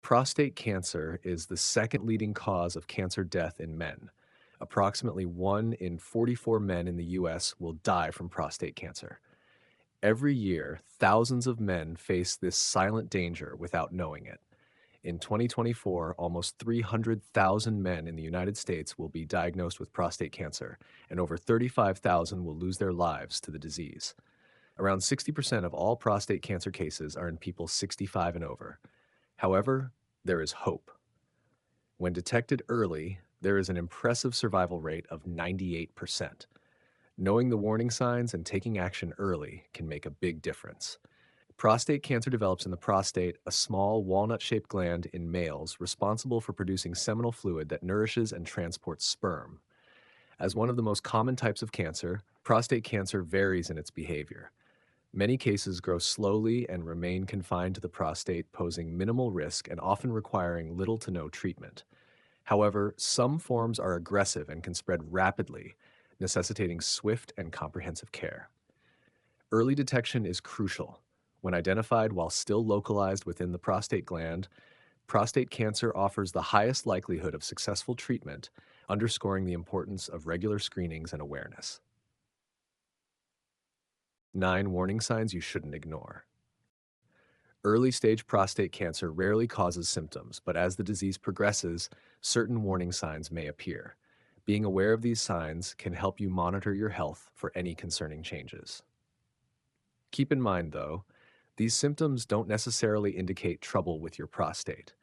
Prostate cancer is the second leading cause of cancer death in men. Approximately 1 in 44 men in the US will die from prostate cancer. Every year, thousands of men face this silent danger without knowing it. In 2024, almost 300,000 men in the United States will be diagnosed with prostate cancer, and over 35,000 will lose their lives to the disease. Around 60% of all prostate cancer cases are in people 65 and over. However, there is hope. When detected early, there is an impressive survival rate of 98%. Knowing the warning signs and taking action early can make a big difference. Prostate cancer develops in the prostate, a small walnut-shaped gland in males responsible for producing seminal fluid that nourishes and transports sperm. As one of the most common types of cancer, prostate cancer varies in its behavior. Many cases grow slowly and remain confined to the prostate, posing minimal risk and often requiring little to no treatment. However, some forms are aggressive and can spread rapidly, necessitating swift and comprehensive care. Early detection is crucial. When identified while still localized within the prostate gland, prostate cancer offers the highest likelihood of successful treatment, underscoring the importance of regular screenings and awareness. 9 warning signs you shouldn't ignore. Early stage prostate cancer rarely causes symptoms, but as the disease progresses, certain warning signs may appear. Being aware of these signs can help you monitor your health for any concerning changes. Keep in mind, though, these symptoms don't necessarily indicate trouble with your prostate.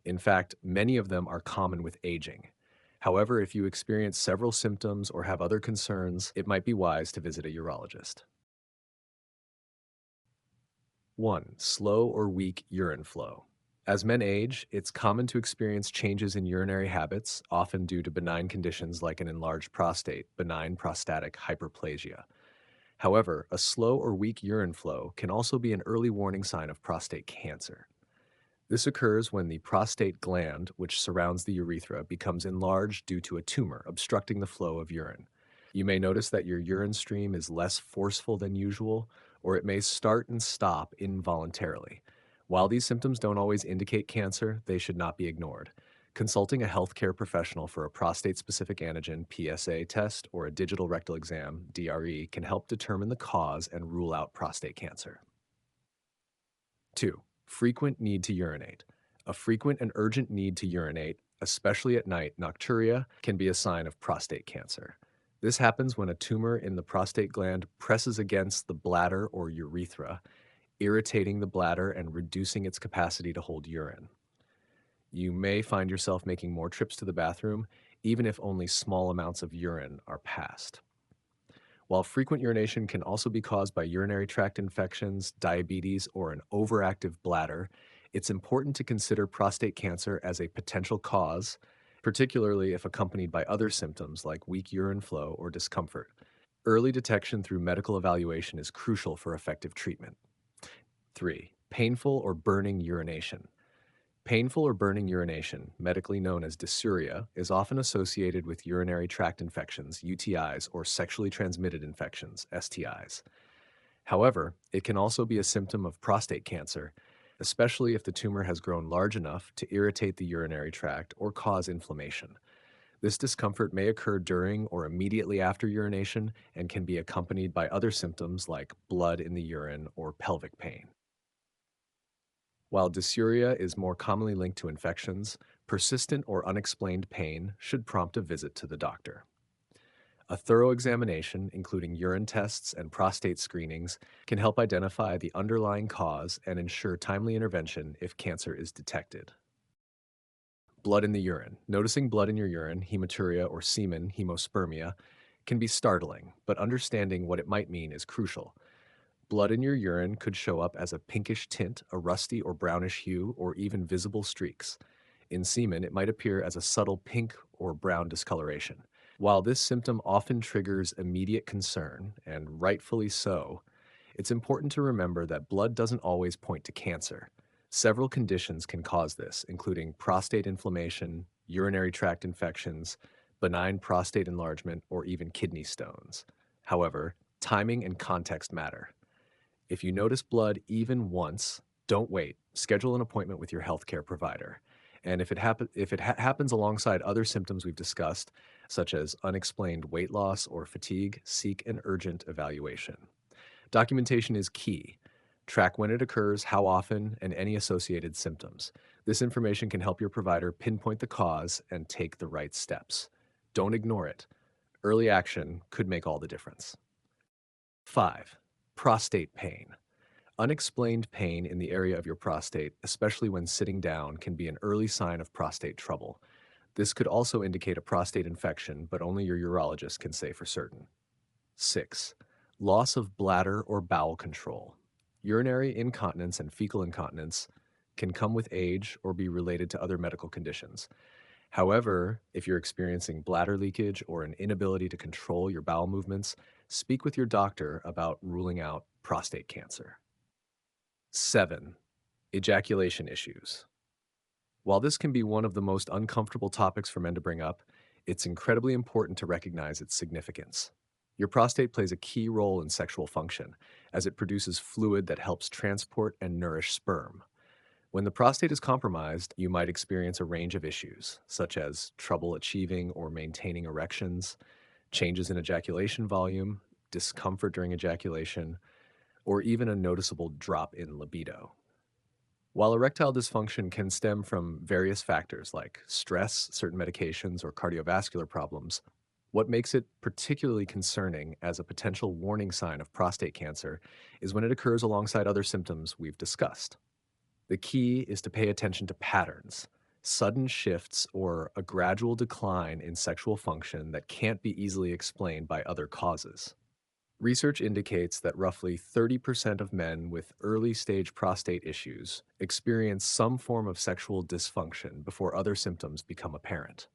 In fact, many of them are common with aging. However, if you experience several symptoms or have other concerns, it might be wise to visit a urologist. 1. Slow or weak urine flow. As men age, it's common to experience changes in urinary habits, often due to benign conditions like an enlarged prostate, benign prostatic hyperplasia. However, a slow or weak urine flow can also be an early warning sign of prostate cancer. This occurs when the prostate gland, which surrounds the urethra, becomes enlarged due to a tumor obstructing the flow of urine. You may notice that your urine stream is less forceful than usual, or it may start and stop involuntarily. While these symptoms don't always indicate cancer, they should not be ignored. Consulting a healthcare professional for a prostate-specific antigen (PSA) test or a digital rectal exam (DRE) can help determine the cause and rule out prostate cancer. 2. Frequent need to urinate. A frequent and urgent need to urinate, especially at night, nocturia, can be a sign of prostate cancer. This happens when a tumor in the prostate gland presses against the bladder or urethra, irritating the bladder and reducing its capacity to hold urine. You may find yourself making more trips to the bathroom, even if only small amounts of urine are passed. While frequent urination can also be caused by urinary tract infections, diabetes, or an overactive bladder, it's important to consider prostate cancer as a potential cause, particularly if accompanied by other symptoms like weak urine flow or discomfort. Early detection through medical evaluation is crucial for effective treatment. 3. Painful or burning urination. Painful or burning urination, medically known as dysuria, is often associated with urinary tract infections, UTIs, or sexually transmitted infections, STIs. However, it can also be a symptom of prostate cancer, especially if the tumor has grown large enough to irritate the urinary tract or cause inflammation. This discomfort may occur during or immediately after urination and can be accompanied by other symptoms like blood in the urine or pelvic pain. While dysuria is more commonly linked to infections, persistent or unexplained pain should prompt a visit to the doctor. A thorough examination, including urine tests and prostate screenings, can help identify the underlying cause and ensure timely intervention if cancer is detected. Blood in the urine. Noticing blood in your urine, hematuria or semen, hemospermia, can be startling, but understanding what it might mean is crucial. Blood in your urine could show up as a pinkish tint, a rusty or brownish hue, or even visible streaks. In semen, it might appear as a subtle pink or brown discoloration. While this symptom often triggers immediate concern, and rightfully so, it's important to remember that blood doesn't always point to cancer. Several conditions can cause this, including prostate inflammation, urinary tract infections, benign prostate enlargement, or even kidney stones. However, timing and context matter. If you notice blood even once, don't wait. schedule an appointment with your healthcare provider. And if it happens alongside other symptoms we've discussed, such as unexplained weight loss or fatigue, seek an urgent evaluation. Documentation is key. Track when it occurs, how often, and any associated symptoms. This information can help your provider pinpoint the cause and take the right steps. Don't ignore it. Early action could make all the difference. 5. Prostate pain. Unexplained pain in the area of your prostate, especially when sitting down, can be an early sign of prostate trouble. This could also indicate a prostate infection, but only your urologist can say for certain. 6. Loss of bladder or bowel control. Urinary incontinence and fecal incontinence can come with age or be related to other medical conditions. However, if you're experiencing bladder leakage or an inability to control your bowel movements, speak with your doctor about ruling out prostate cancer. 7. Ejaculation issues. While this can be one of the most uncomfortable topics for men to bring up, it's incredibly important to recognize its significance. Your prostate plays a key role in sexual function, as it produces fluid that helps transport and nourish sperm. When the prostate is compromised, you might experience a range of issues, such as trouble achieving or maintaining erections, changes in ejaculation volume, discomfort during ejaculation, or even a noticeable drop in libido. While erectile dysfunction can stem from various factors like stress, certain medications, or cardiovascular problems, what makes it particularly concerning as a potential warning sign of prostate cancer is when it occurs alongside other symptoms we've discussed. The key is to pay attention to patterns, sudden shifts, or a gradual decline in sexual function that can't be easily explained by other causes. Research indicates that roughly 30% of men with early stage prostate issues experience some form of sexual dysfunction before other symptoms become apparent.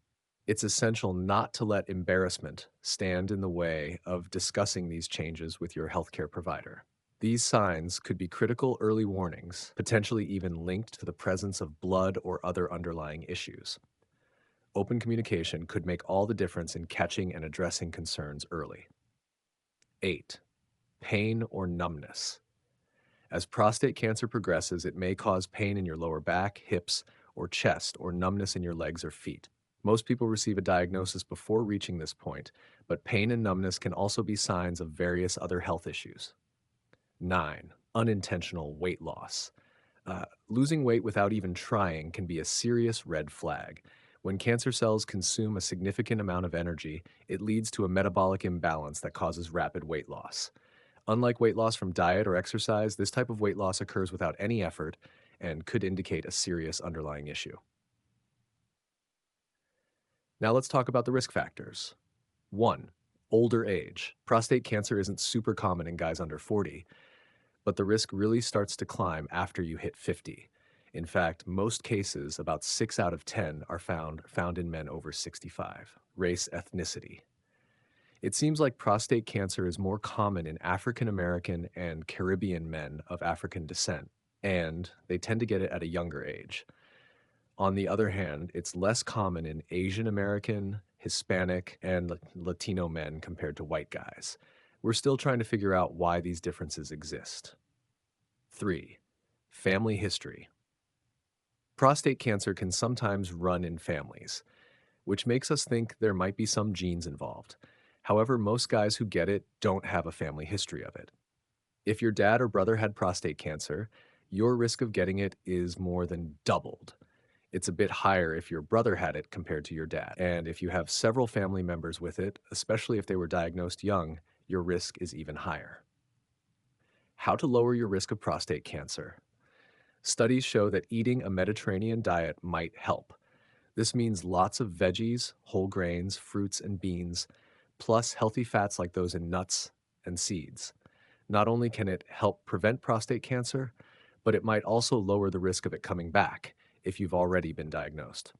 It's essential not to let embarrassment stand in the way of discussing these changes with your healthcare provider. These signs could be critical early warnings, potentially even linked to the presence of blood or other underlying issues. Open communication could make all the difference in catching and addressing concerns early. 8. Pain or numbness. As prostate cancer progresses, it may cause pain in your lower back, hips, or chest, or numbness in your legs or feet. Most people receive a diagnosis before reaching this point, but pain and numbness can also be signs of various other health issues. 9. Unintentional weight loss. Losing weight without even trying can be a serious red flag. When cancer cells consume a significant amount of energy, it leads to a metabolic imbalance that causes rapid weight loss. Unlike weight loss from diet or exercise, this type of weight loss occurs without any effort and could indicate a serious underlying issue. Now let's talk about the risk factors. 1. Older age. Prostate cancer isn't super common in guys under 40, but the risk really starts to climb after you hit 50. In fact, most cases, about 6 out of 10, are found in men over 65. Race, ethnicity. It seems like prostate cancer is more common in African American and Caribbean men of African descent, and they tend to get it at a younger age. On the other hand, it's less common in Asian American, Hispanic, and Latino men compared to white guys. We're still trying to figure out why these differences exist. 3. Family history. Prostate cancer can sometimes run in families, which makes us think there might be some genes involved. However, most guys who get it don't have a family history of it. If your dad or brother had prostate cancer, your risk of getting it is more than doubled. It's a bit higher if your brother had it compared to your dad. And if you have several family members with it, especially if they were diagnosed young, your risk is even higher. How to lower your risk of prostate cancer. Studies show that eating a Mediterranean diet might help. This means lots of veggies, whole grains, fruits, and beans, plus healthy fats like those in nuts and seeds. Not only can it help prevent prostate cancer, but it might also lower the risk of it coming back if you've already been diagnosed.